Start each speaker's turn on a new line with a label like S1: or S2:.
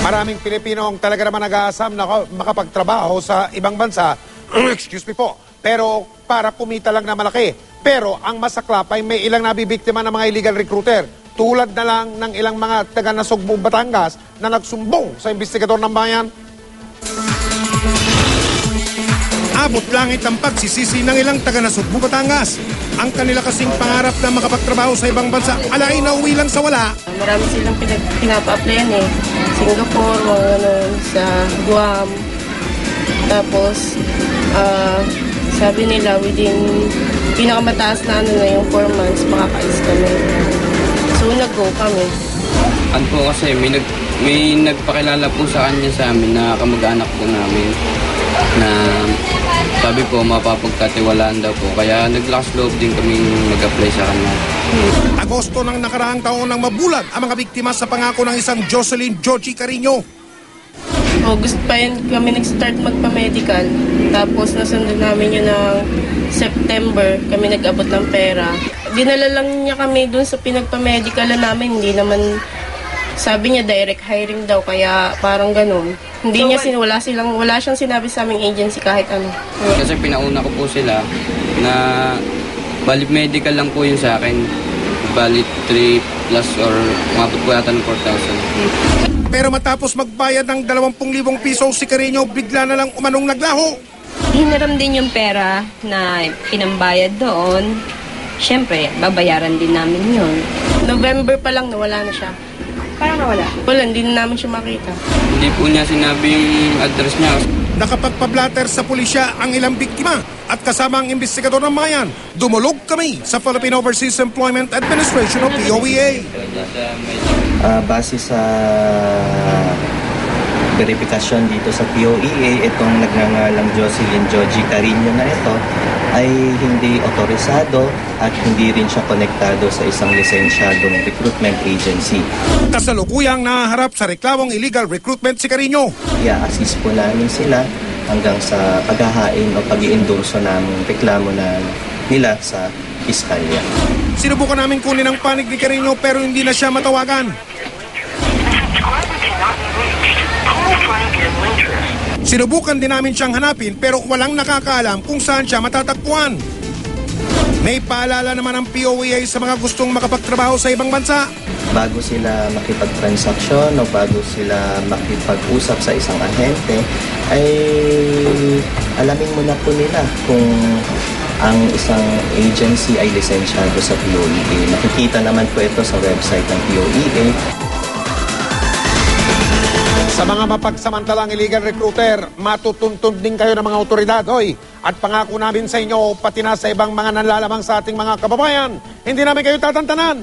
S1: Maraming Pilipino ang talaga naman nag-aasam na makapagtrabaho sa ibang bansa, excuse me po, pero para kumita lang na malaki. Pero ang masaklap ay may ilang nabibiktima ng mga illegal recruiter. Tulad na lang ng ilang mga taga-Nasugbu, Batangas na nagsumbong sa investigador ng bayan. Abot langit ang pagsisisi ng ilang taga-Nasugbu, Batangas. Ang kanila kasing pangarap na makapagtrabaho sa ibang bansa, alay na uwi lang sa wala.
S2: Marami silang pinapa-applyan eh. Singapore, mga ganun, sa Guam. Tapos, sabi nila within pinakamataas na yung 4 months, makakaalis kami. So, nag-go kami.
S3: Ano po kasi, may nagpakilala po sa kanya sa amin na kamag-anak po namin na sabi po mapapagkatiwalaan daw po. Kaya naglakas loob din kami mag-apply sa kanya.
S1: Agosto ng nakaraang taon nang mabulag ang mga biktima sa pangako ng isang Jocelyn Georgie Carino.
S2: August pa yun kami nag-start magpa-medical. Tapos nasundan namin yun ng September. Kami nag-abot ng pera. Dinala lang niya kami dun sa pinagpa-medical namin. Hindi naman, sabi niya direct hiring daw. Kaya parang ganun. Hindi niya wala siyang sinabi sa aming agency kahit ano.
S3: Kasi pinauna ko po sila na bali medical lang po yun sa akin. Bali 3 plus or umabot po yata ng 4,000.
S1: Pero matapos magbayad ng 20,000 piso si Carino, bigla na lang umanong naglaho.
S4: Hiniram din yung pera na pinambayad doon. Siyempre, babayaran din namin yun.
S2: November pa lang nawala na siya.
S4: Parang nawala?
S2: Wala, hindi na namin siya makita.
S3: Hindi po niya sinabi yung address niya.
S1: Nakapagpa-blatter sa pulisya ang ilang biktima at kasama ang investigador ng bayan. Dumulog kami sa Philippine Overseas Employment Administration o POEA.
S5: Base sa verifikasyon dito sa POEA, itong nagngangalang Jocelyn Georgie Carino na ito ay hindi otorisado at hindi rin siya konektado sa isang lisensyadong recruitment agency.
S1: Kasalukuyang naharap sa reklamong illegal recruitment si Carino.
S5: I-assist po namin sila hanggang sa paghahain o pag-i-endorso ng reklamo nila sa piskalya.
S1: Sinubukan namin kunin ang panig ni Carino pero hindi na siya matawagan. Sinubukan din namin siyang hanapin pero walang nakakaalam kung saan siya matatagpuan. May paalala naman ang POEA sa mga gustong makapagtrabaho sa ibang bansa.
S5: Bago sila makipag-transaksyon o bago sila makipag-usap sa isang ahente, ay alamin muna po nila kung ang isang agency ay lisensyado sa POEA. Nakikita naman po ito sa website ng POEA.
S1: Sa mga mapagsamantalang illegal recruiter, matutuntun din kayo ng mga otoridad. Hoy, at pangako namin sa inyo, pati na sa ibang mga nanlalamang sa ating mga kababayan, hindi namin kayo tatantanan.